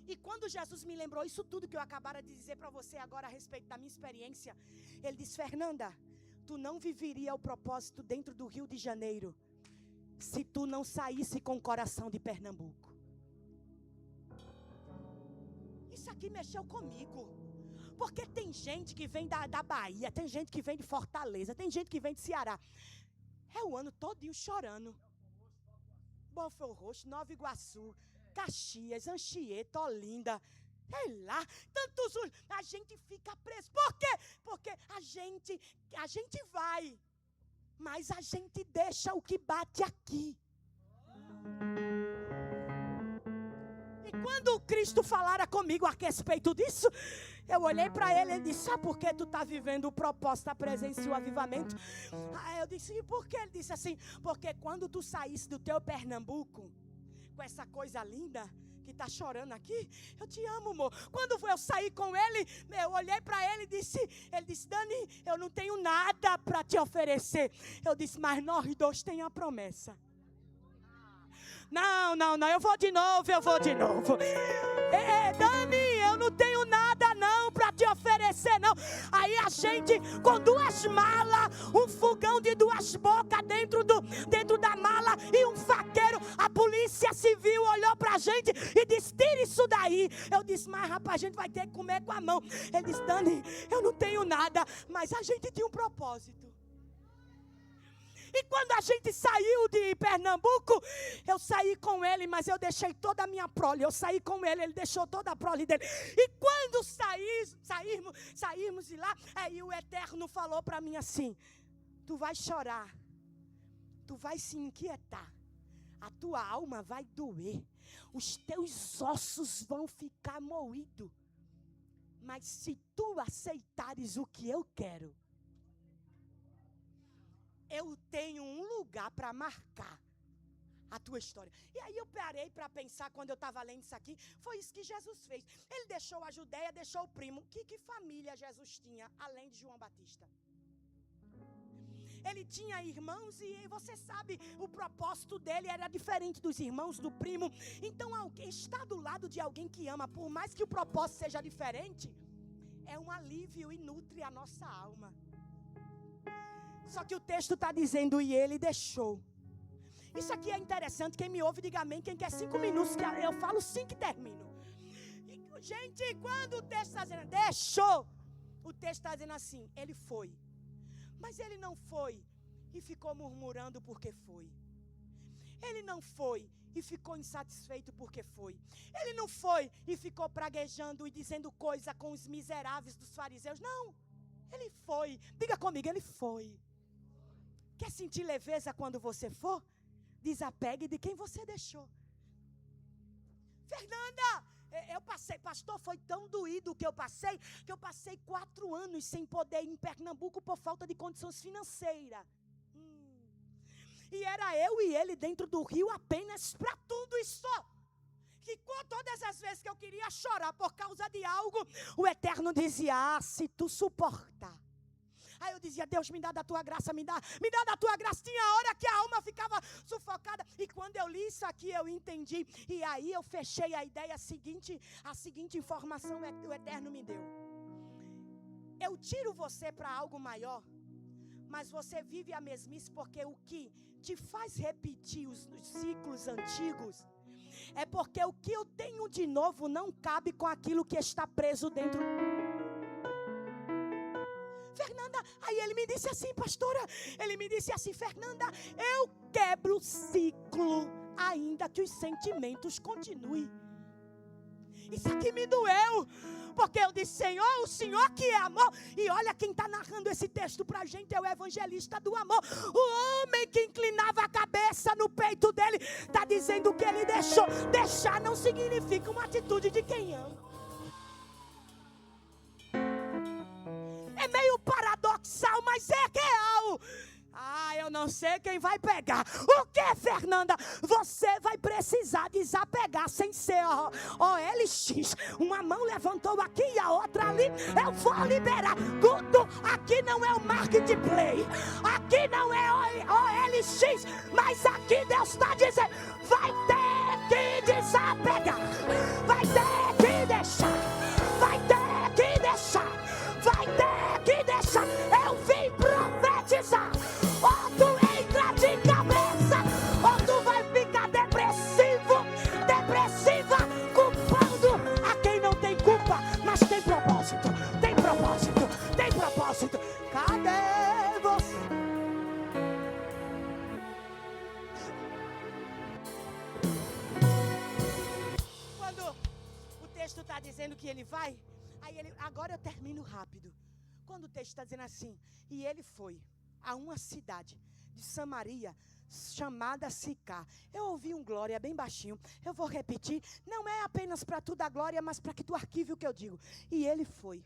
E quando Jesus me lembrou isso tudo que eu acabara de dizer para você agora a respeito da minha experiência, ele disse, Fernanda, tu não viveria o propósito dentro do Rio de Janeiro se tu não saísse com o coração de Pernambuco. Isso aqui mexeu comigo. Porque tem gente que vem da Bahia, tem gente que vem de Fortaleza, tem gente que vem de Ceará. É o ano todinho chorando. Belford Roxo, Nova Iguaçu, Caxias, Anchieta, Olinda. Sei lá, tantos... A gente fica preso. Por quê? Porque a gente vai... Mas a gente deixa o que bate aqui. E quando Cristo falara comigo a respeito disso, eu olhei para ele e disse, sabe por que tu está vivendo o propósito da presença e o avivamento? Aí eu disse, e por que? Ele disse assim, porque quando tu saísse do teu Pernambuco, com essa coisa linda, que está chorando aqui, eu te amo, amor. Quando eu saí com ele, eu olhei para ele e disse, Dani, eu não tenho nada para te oferecer. Eu disse, mas nós dois temos a promessa. Não, eu vou de novo. Dani, eu não tenho nada não para te oferecer não. Aí a gente com 2 malas, um fogão de 2 bocas dentro da mala e um faqueiro. A polícia civil olhou pra gente e disse, tira isso daí. Eu disse, mas rapaz, a gente vai ter que comer com a mão. Ele disse, Dani, eu não tenho nada, mas a gente tinha um propósito. E quando a gente saiu de Pernambuco, eu saí com ele, mas eu deixei toda a minha prole. Eu saí com ele, ele deixou toda a prole dele. E quando saímos de lá, aí o Eterno falou para mim assim, tu vai chorar, tu vai se inquietar, a tua alma vai doer, os teus ossos vão ficar moídos. Mas se tu aceitares o que eu quero, eu tenho um lugar para marcar a tua história. E aí eu parei para pensar, quando eu estava lendo isso aqui, foi isso que Jesus fez. Ele deixou a Judéia, deixou o primo. Que família Jesus tinha, além de João Batista? Ele tinha irmãos e você sabe, o propósito dele era diferente dos irmãos, do primo. Então, alguém está do lado de alguém que ama, por mais que o propósito seja diferente, é um alívio e nutre a nossa alma. Só que o texto está dizendo, e ele deixou. Isso aqui é interessante, quem me ouve, diga amém. Quem quer 5 minutos, que eu falo 5 e termino. Gente, quando o texto está dizendo, deixou, o texto está dizendo assim, ele foi. Mas ele não foi e ficou murmurando porque foi. Ele não foi e ficou insatisfeito porque foi. Ele não foi e ficou praguejando e dizendo coisa com os miseráveis dos fariseus. Não, ele foi. Diga comigo, ele foi. Quer sentir leveza quando você for? Desapegue de quem você deixou. Fernanda, eu passei, pastor, foi tão doído o que eu passei 4 anos sem poder ir em Pernambuco por falta de condições financeiras. E era eu e ele dentro do rio apenas para tudo isso. Que todas as vezes que eu queria chorar por causa de algo, o Eterno dizia, se tu suportar. Aí eu dizia, Deus, me dá da tua graça, me dá da tua graça. Tinha hora que a alma ficava sufocada. E quando eu li isso aqui, eu entendi. E aí eu fechei a ideia seguinte, a seguinte informação que o Eterno me deu. Eu tiro você para algo maior, mas você vive a mesmice, porque o que te faz repetir os ciclos antigos é porque o que eu tenho de novo não cabe com aquilo que está preso dentro. Fernanda, aí ele me disse assim, pastora, ele me disse assim, Fernanda, eu quebro o ciclo, ainda que os sentimentos continuem. Isso aqui me doeu, porque eu disse, Senhor, o Senhor que é amor. E olha, quem está narrando esse texto para a gente é o evangelista do amor. O homem que inclinava a cabeça no peito dele, está dizendo que ele deixou. Deixar não significa uma atitude de quem ama. É meio paradoxal, mas é real. Eu não sei quem vai pegar. O que, Fernanda? Você vai precisar desapegar sem ser OLX. Uma mão levantou aqui e a outra ali. Eu vou liberar. Tudo aqui não é o marketplace. Aqui não é OLX. Mas aqui Deus está dizendo, vai ter que desapegar. Vai ter que deixar. Vai ter que deixar. Vai ter que deixar. Eu vim profetizar. Ou tu entra de cabeça, ou tu vai ficar depressiva, culpando a quem não tem culpa, mas tem propósito. Cadê você? Quando o texto está dizendo que ele vai, agora eu termino rápido. Quando o texto está dizendo assim, e ele foi a uma cidade de Samaria chamada Sicar. Eu ouvi um glória bem baixinho. Eu vou repetir. Não é apenas para tu dar glória, mas para que tu arquive o que eu digo. E ele foi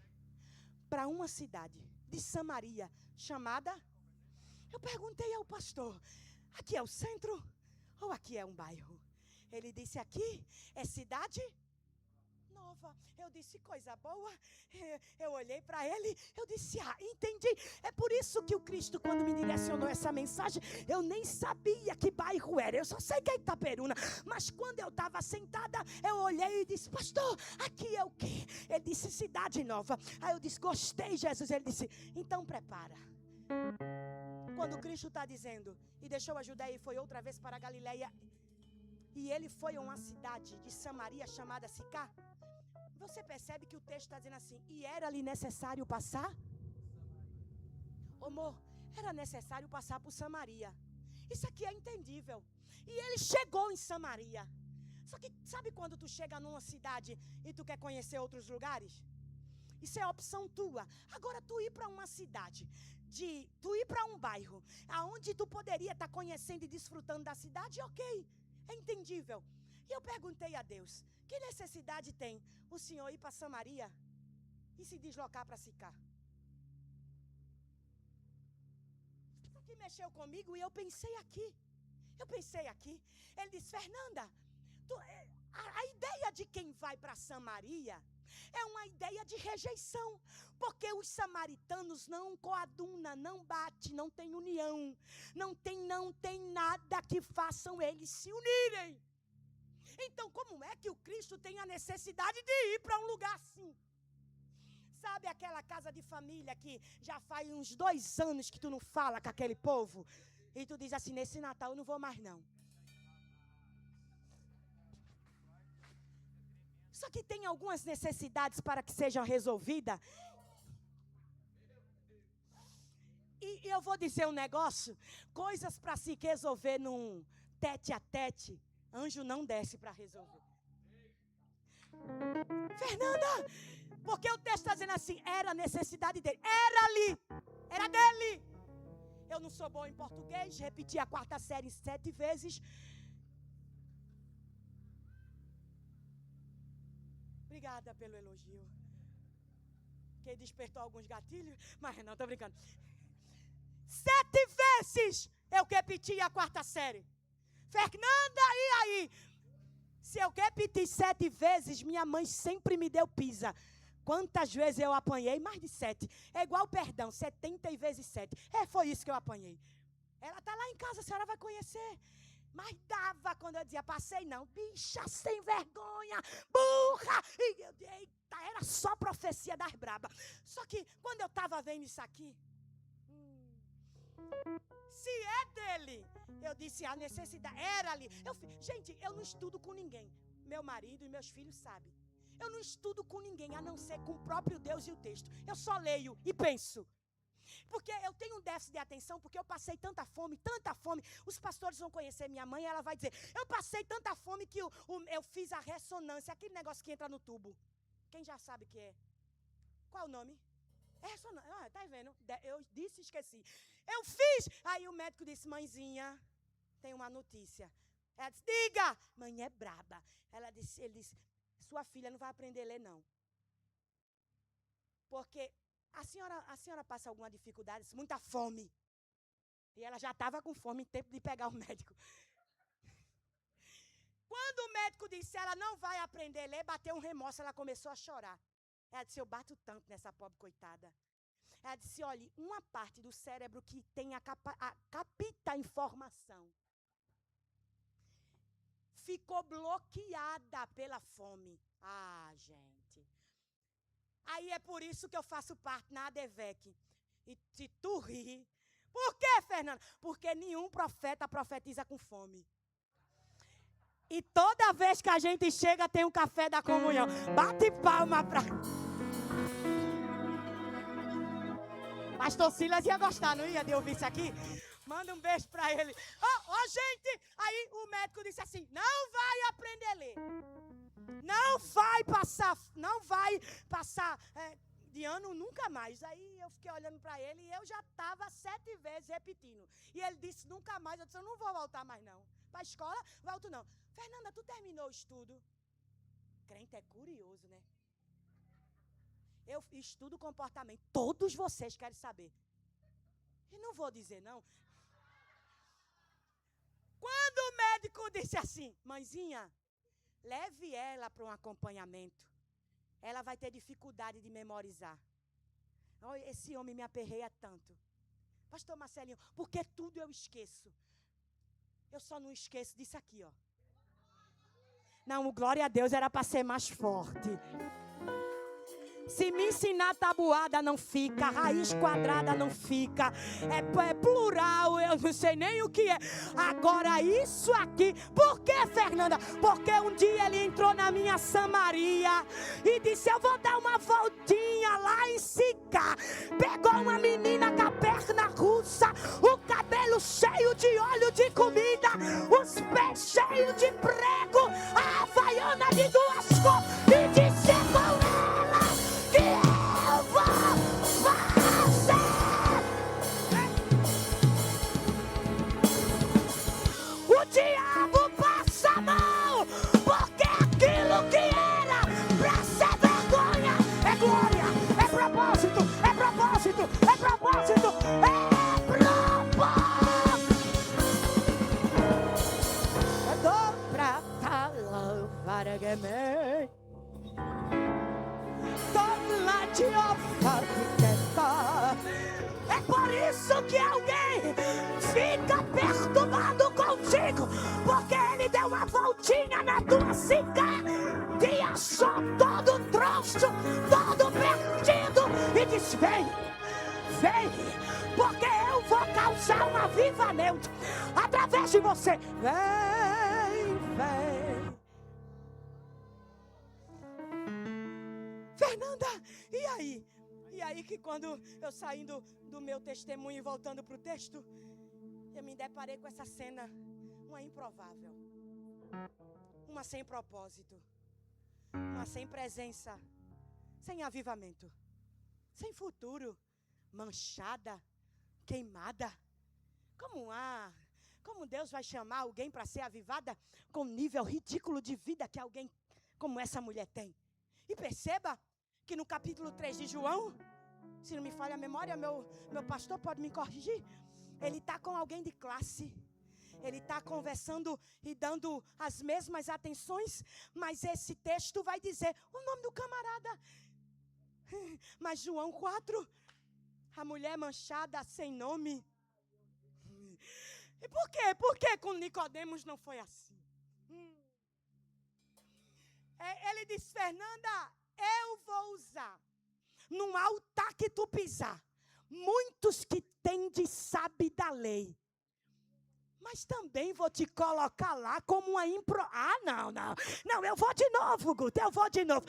para uma cidade de Samaria chamada... Eu perguntei ao pastor, aqui é o centro ou aqui é um bairro? Ele disse, aqui é cidade nova. Eu disse, coisa boa. Eu olhei para ele, eu disse, entendi. É por isso que o Cristo, quando me direcionou essa mensagem, eu nem sabia que bairro era. Eu só sei que é Itaperuna. Mas quando eu estava sentada, eu olhei e disse, pastor, aqui é o quê? Ele disse, cidade nova. Aí eu disse, gostei, Jesus. Ele disse, então prepara. Quando o Cristo está dizendo, e deixou a Judéia e foi outra vez para a Galileia, e ele foi a uma cidade de Samaria chamada Sicar. Você percebe que o texto está dizendo assim, e era-lhe necessário passar? Amor, era necessário passar por Samaria. Isso aqui é entendível. E ele chegou em Samaria. Só que sabe quando tu chega numa cidade e tu quer conhecer outros lugares? Isso é opção tua. Agora tu ir para uma cidade, tu ir para um bairro, aonde tu poderia estar conhecendo e desfrutando da cidade, ok, é entendível. E eu perguntei a Deus, que necessidade tem o Senhor ir para Samaria e se deslocar para Sicar? que mexeu comigo e eu pensei aqui. Ele disse, Fernanda, a ideia de quem vai para Samaria é uma ideia de rejeição, porque os samaritanos não coadunam, não bate, não tem união, não tem nada que façam eles se unirem. Então, como é que o Cristo tem a necessidade de ir para um lugar assim? Sabe aquela casa de família que já faz uns 2 anos que tu não fala com aquele povo? E tu diz assim, nesse Natal eu não vou mais não. Só que tem algumas necessidades para que sejam resolvidas. E eu vou dizer um negócio. Coisas para se resolver num tete a tete. Anjo não desce para resolver. Fernanda, porque o texto está dizendo assim, era a necessidade dele. Era ali. Era dele. Eu não sou boa em português. Repeti a 4ª série 7 vezes. Obrigada pelo elogio. Que despertou alguns gatilhos. Mas não, estou brincando. 7 vezes eu repeti a 4ª série. Fernanda, e aí? Se eu repetir 7 vezes, minha mãe sempre me deu pisa. Quantas vezes eu apanhei? Mais de 7. É igual perdão, 70 vezes 7. Foi isso que eu apanhei. Ela está lá em casa, a senhora vai conhecer. Mas dava quando eu dizia, passei não. Bicha sem vergonha, burra. E eu, eita, era só profecia das brabas. Só que quando eu estava vendo isso aqui, se é dele, eu disse, a necessidade era ali. Gente, eu não estudo com ninguém. Meu marido e meus filhos sabem. Eu não estudo com ninguém, a não ser com o próprio Deus e o texto. Eu só leio e penso. Porque eu tenho um déficit de atenção, porque eu passei tanta fome. Os pastores vão conhecer minha mãe, ela vai dizer, eu passei tanta fome que eu fiz a ressonância, aquele negócio que entra no tubo. Quem já sabe o que é? Qual o nome? É ressonância. Tá vendo? Eu disse e esqueci. Eu fiz. Aí o médico disse, mãezinha, tem uma notícia. Ela disse, diga. Mãe é braba. Ele disse, sua filha não vai aprender a ler, não. Porque a senhora passa alguma dificuldade, muita fome. E ela já estava com fome em tempo de pegar o médico. Quando o médico disse, ela não vai aprender a ler, bateu um remorso, ela começou a chorar. Ela disse, eu bato tanto nessa pobre coitada. Ela disse, olha, uma parte do cérebro que tem capta a informação ficou bloqueada pela fome. Ah, gente. Aí é por isso que eu faço parte na ADVEC. E se tu rir. Por quê, Fernanda? Porque nenhum profeta profetiza com fome. E toda vez que a gente chega, tem um café da comunhão. Bate palma pra... Pastor Silas ia gostar, não ia, de ouvir isso aqui? Manda um beijo pra ele. Gente! Aí o médico disse assim, não vai aprender a ler. Não vai passar de ano nunca mais. Aí eu fiquei olhando para ele e eu já estava 7 vezes repetindo. E ele disse, nunca mais. Eu disse, eu não vou voltar mais não. Para a escola, volto não. Fernanda, tu terminou o estudo? Crente é curioso, né? Eu estudo comportamento. Todos vocês querem saber. E não vou dizer não. Quando o médico disse assim, mãezinha, leve ela para um acompanhamento. Ela vai ter dificuldade de memorizar. Esse homem me aperreia tanto. Pastor Marcelinho, porque tudo eu esqueço. Eu só não esqueço disso aqui, ó. Não, o glória a Deus era para ser mais forte. Se me ensinar tabuada, não fica. Raiz quadrada, não fica. É plural, eu não sei nem o que é. Agora, isso aqui. Por que, Fernanda? Porque um dia ele entrou na minha Samaria e disse, eu vou dar uma voltinha lá em Sicá. Pegou uma menina com a perna russa, o cabelo cheio de óleo de comida, os pés cheios de prego, a havaiana de 2 cores, e disse com ela que eu vou fazer. O diabo passa a mão, porque aquilo que era pra ser vergonha é glória, é propósito, é propósito, é propósito, é propósito. É por isso que alguém fica perturbado contigo, porque ele deu uma voltinha na tua sica, te achou todo troncho, todo perdido, e diz: vem, vem, porque eu vou causar um avivamento através de você. Vem, vem. Fernanda, e aí? E aí que quando eu saindo do meu testemunho e voltando para o texto, eu me deparei com essa cena, uma improvável, uma sem propósito, uma sem presença, sem avivamento, sem futuro, manchada, queimada. Como Deus vai chamar alguém para ser avivada com o nível ridículo de vida que alguém como essa mulher tem? E perceba que no capítulo 3 de João, se não me falha a memória, meu pastor pode me corrigir, ele está com alguém de classe, ele está conversando e dando as mesmas atenções, mas esse texto vai dizer o nome do camarada. Mas João 4, a mulher manchada, sem nome. E por quê? Por que com Nicodemos não foi assim? Ele diz: Fernanda, eu vou usar num altar que tu pisar muitos que têm de sabe da lei, mas também vou te colocar lá como uma não, eu vou de novo, Guto, eu vou de novo.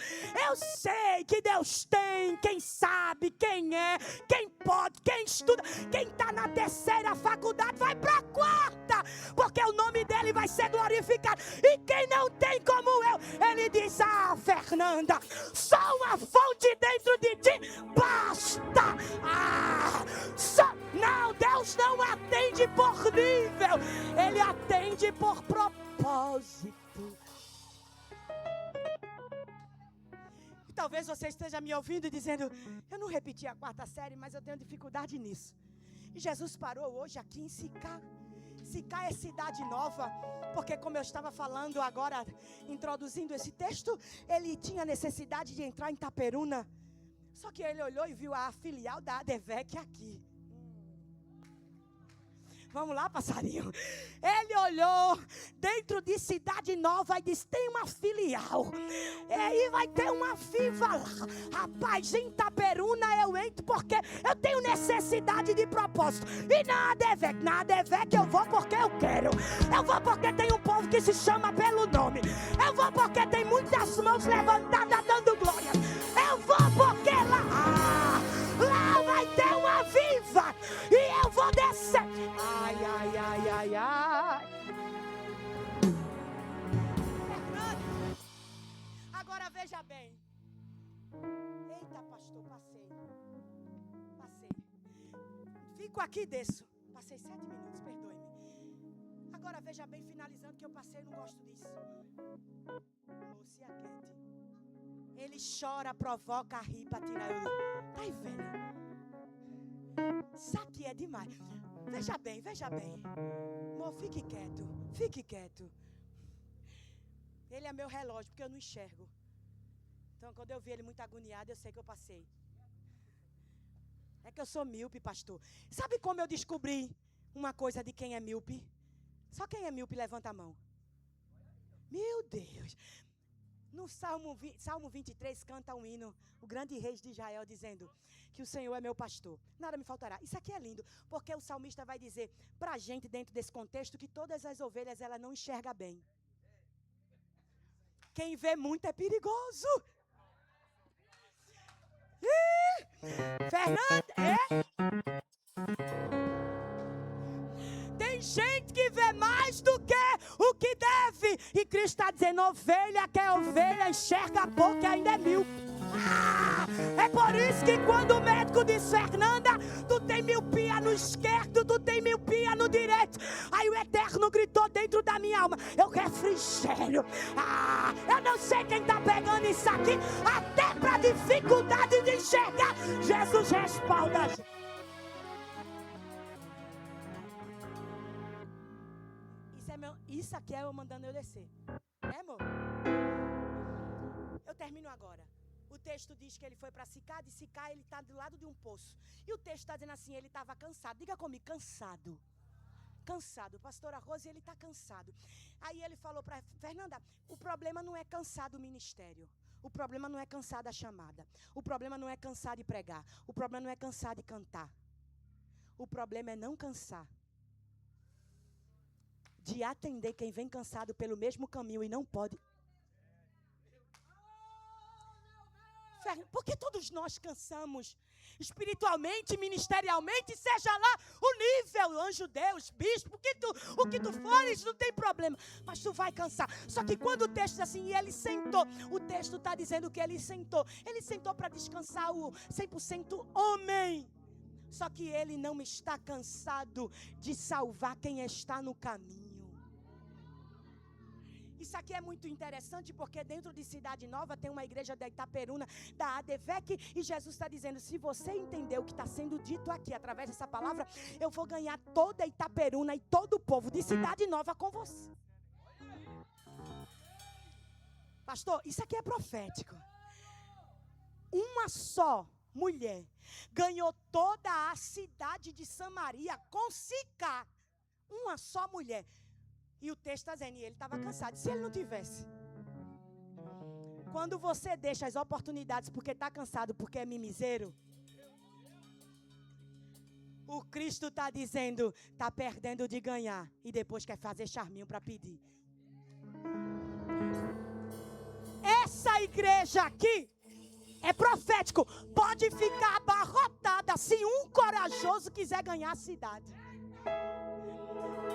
Eu sei que Deus tem quem sabe, quem é, quem pode, quem estuda, quem está na terceira faculdade vai para a quarta, porque o nome dele vai ser glorificado. E quem não tem como eu, ele diz: Fernanda, só uma fonte dentro de ti basta. Não, Deus não atende por nível, ele atende por propósito. E talvez você esteja me ouvindo e dizendo: eu não repeti a 4ª série, mas eu tenho dificuldade nisso. E Jesus parou hoje aqui em Sicá. Sicá é cidade nova, porque como eu estava falando agora, introduzindo esse texto, ele tinha necessidade de entrar em Itaperuna. Só que ele olhou e viu a filial da ADVEC aqui. Vamos lá, passarinho. Ele olhou dentro de cidade nova e disse: tem uma filial. E aí vai ter uma viva lá. Rapaz, em Itaperuna eu entro porque eu tenho necessidade de propósito. E na ADVEC eu vou porque eu quero. Eu vou porque tem um povo que se chama pelo nome. Eu vou porque tem muitas mãos levantadas dando glória. Eu vou porque lá vai ter uma viva. E eu vou descer. Ai. Agora veja bem. Eita, pastor, passei. Fico aqui e desço. Passei 7 minutos, perdoe-me. Agora veja bem, finalizando, que eu passei, não gosto disso. Moça, ele chora, provoca, ri para tirar eu. Ai, velho. Isso aqui é demais. Veja bem. Amor, fique quieto. Ele é meu relógio, porque eu não enxergo. Então, quando eu vi ele muito agoniado, eu sei que eu passei. É que eu sou míope, pastor. Sabe como eu descobri uma coisa de quem é míope? Só quem é míope levanta a mão. Meu Deus. No Salmo 23 canta um hino, o grande rei de Israel, dizendo que o Senhor é meu pastor, nada me faltará. Isso aqui é lindo, porque o salmista vai dizer para a gente, dentro desse contexto, que todas as ovelhas ela não enxerga bem. Quem vê muito é perigoso. Fernanda, tem gente que vê mais do que o que deve. E Cristo está dizendo: ovelha que é ovelha, enxerga pouco e ainda é míope. É por isso que quando o médico diz: Fernanda, tu tem miopia no esquerdo, tu tem miopia no direito. Aí o Eterno gritou dentro da minha alma: eu refrigério. Eu não sei quem está pegando isso aqui. Até para dificuldade de enxergar, Jesus respalda. Isso aqui é eu mandando eu descer. É, amor? Eu termino agora. O texto diz que ele foi para Sicá, de Sicá ele está do lado de um poço. E o texto está dizendo assim, ele estava cansado. Diga comigo, cansado. Cansado. Pastora Rose, ele está cansado. Aí ele falou para Fernanda, o problema não é cansar do ministério. O problema não é cansar da chamada. O problema não é cansar de pregar. O problema não é cansar de cantar. O problema é não cansar de atender quem vem cansado pelo mesmo caminho e não pode. Porque todos nós cansamos, espiritualmente, ministerialmente, seja lá o nível, anjo Deus, bispo, o que tu fores, não tem problema, mas tu vai cansar. Só que quando o texto diz assim, e ele sentou, o texto está dizendo que ele sentou para descansar o 100% homem. Só que ele não está cansado de salvar quem está no caminho. Isso aqui é muito interessante porque dentro de Cidade Nova tem uma igreja da Itaperuna, da ADVEC, e Jesus está dizendo, se você entender o que está sendo dito aqui através dessa palavra, eu vou ganhar toda a Itaperuna e todo o povo de Cidade Nova com você. Pastor, isso aqui é profético. Uma só mulher ganhou toda a cidade de Samaria com Sicá. Uma só mulher. E o texto está dizendo, e ele estava cansado. Se ele não tivesse. Quando você deixa as oportunidades porque está cansado, porque é mimiseiro, o Cristo está dizendo, está perdendo de ganhar. E depois quer fazer charminho para pedir. Essa igreja aqui é profético. Pode ficar abarrotada se um corajoso quiser ganhar a cidade.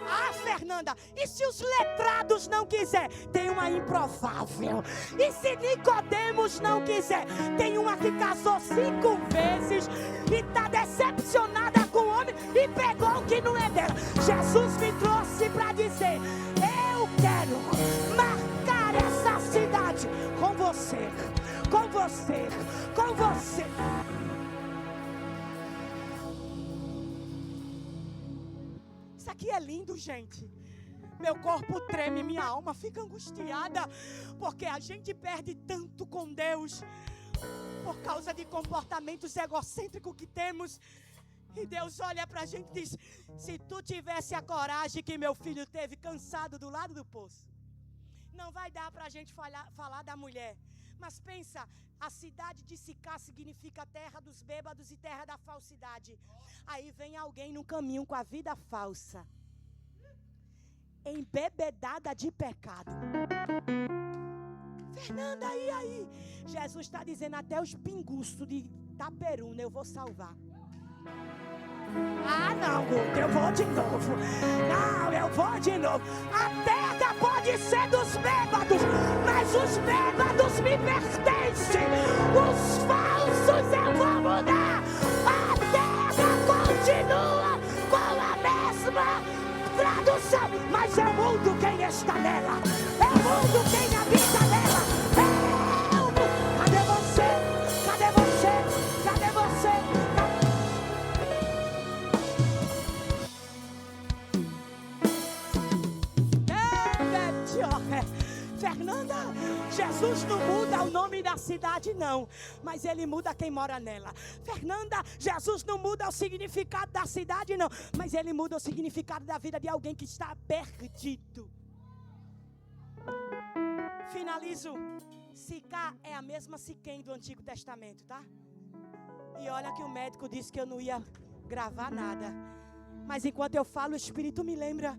Ah, Fernanda, e se os letrados não quiser? Tem uma improvável. E se Nicodemos não quiser? Tem uma que casou 5 vezes e está decepcionada com o homem e pegou o que não é dela. Jesus me trouxe para dizer, eu quero marcar essa cidade com você, com você, com você. Isso aqui é lindo, gente. Meu corpo treme, minha alma fica angustiada, porque a gente perde tanto com Deus por causa de comportamentos egocêntricos que temos. E Deus olha pra gente e diz, se tu tivesse a coragem que meu filho teve, cansado do lado do poço, não vai dar pra gente falar da mulher. Mas pensa, a cidade de Sicá significa terra dos bêbados e terra da falsidade. Aí vem alguém no caminho com a vida falsa, embebedada de pecado. Fernanda, aí? Jesus está dizendo, até os pinguços de Itaperuna eu vou salvar. Ah, não, Guto, eu vou de novo. Não, eu vou de novo. A terra pode ser dos bêbados, mas os bêbados me pertencem. Os falsos eu vou mudar. A terra continua com a mesma tradução, mas é o mundo quem está nela. É o mundo quem habita nela. É o mundo. Cadê você? Cadê você? Cadê você? Fernanda, Jesus não muda o nome da cidade não, mas Ele muda quem mora nela. Fernanda, Jesus não muda o significado da cidade não, mas Ele muda o significado da vida de alguém que está perdido. Finalizo. Sicá é a mesma Siquém do Antigo Testamento, tá? E olha que o médico disse que eu não ia gravar nada. Mas enquanto eu falo, o Espírito me lembra.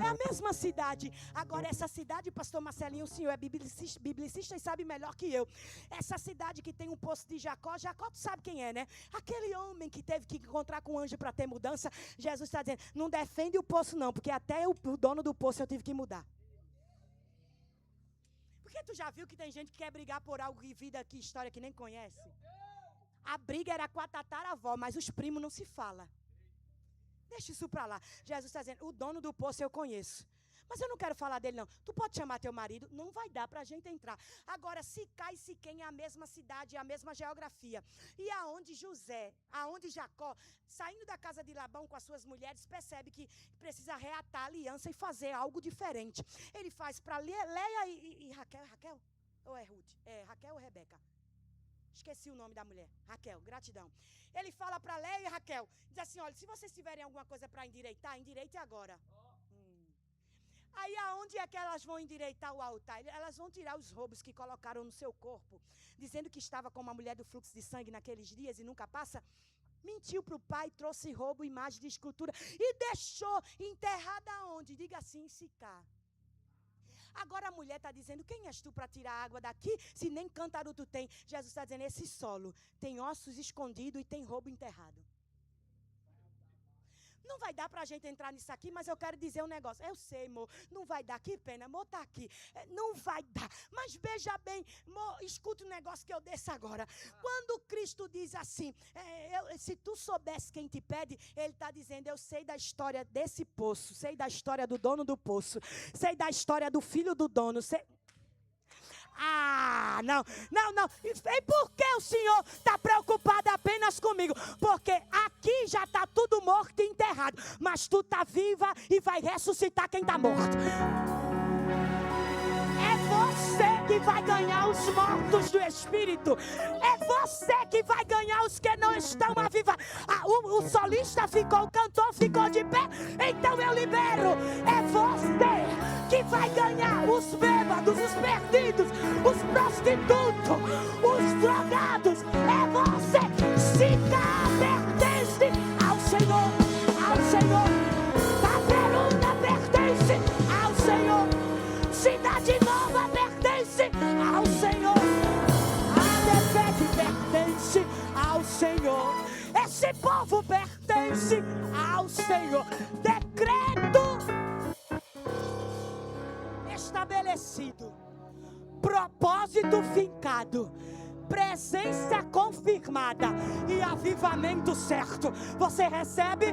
É a mesma cidade. Agora, essa cidade, pastor Marcelinho, o senhor é biblicista e sabe melhor que eu. Essa cidade que tem um poço de Jacó. Jacó, tu sabe quem é, né? Aquele homem que teve que encontrar com um anjo para ter mudança. Jesus está dizendo, não defende o poço não, porque até o dono do poço eu tive que mudar. Porque tu já viu que tem gente que quer brigar por algo de vida, que história que nem conhece? A briga era com a tataravó, mas os primos não se falam. Deixa isso para lá. Jesus está dizendo, o dono do poço eu conheço. Mas eu não quero falar dele não. Tu pode chamar teu marido? Não vai dar para a gente entrar. Agora, Sicá e Siquém é a mesma cidade, é a mesma geografia. E aonde Jacó, saindo da casa de Labão com as suas mulheres, percebe que precisa reatar a aliança e fazer algo diferente. Ele faz para Leia e Raquel. Raquel? Ou é Ruth? É Raquel ou Rebeca? Esqueci o nome da mulher. Raquel, gratidão. Ele fala para Leia e Raquel. Diz assim, olha, se vocês tiverem alguma coisa para endireitar, endireite agora. Aí aonde é que elas vão endireitar o altar? Elas vão tirar os roubos que colocaram no seu corpo, dizendo que estava com uma mulher do fluxo de sangue naqueles dias e nunca passa. Mentiu para o pai, trouxe roubo, imagem de escultura e deixou enterrada onde? Diga assim, em Sicá. Agora a mulher está dizendo, quem és tu para tirar a água daqui, se nem cântaro tu tem? Jesus está dizendo, esse solo tem ossos escondidos e tem roubo enterrado. Não vai dar para a gente entrar nisso aqui, mas eu quero dizer um negócio. Eu sei, amor, não vai dar. Que pena, amor, está aqui. Não vai dar. Mas veja bem, amor, escuta um negócio que eu desço agora. Quando Cristo diz assim, se tu soubesse quem te pede, Ele está dizendo, eu sei da história desse poço, sei da história do dono do poço, sei da história do filho do dono, sei... Ah, não. E por que o Senhor está preocupado apenas comigo? Porque aqui já está tudo morto e enterrado. Mas tu está viva e vai ressuscitar quem está morto. É você que vai ganhar os mortos do Espírito. É você que vai ganhar os que não estão avivados. O solista ficou, o cantor ficou de pé. Então eu libero. É você que vai ganhar os bêbados, os perdidos, os prostitutos, os drogados. É você. Sicá pertence ao Senhor, ao Senhor. Taberuna pertence ao Senhor. Cidade Nova pertence ao Senhor. Adefete pertence ao Senhor. Esse povo pertence ao Senhor. Decreto estabelecido, propósito fincado, presença confirmada e avivamento certo. Você recebe,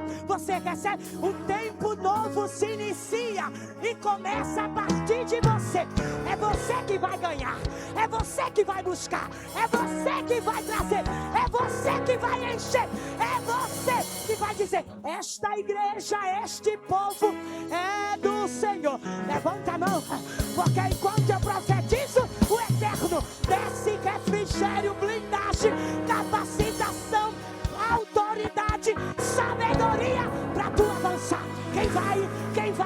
o tempo novo se inicia e começa a partir de você. É você que vai ganhar, é você que vai buscar, é você que vai trazer, é você que vai encher, é você que vai dizer, esta igreja, este povo é do Senhor. Levanta a mão, porque enquanto eu profetizo, o Eterno desce refrigério, blindagem, capacitação, autoridade, sabedoria para tu avançar. Quem vai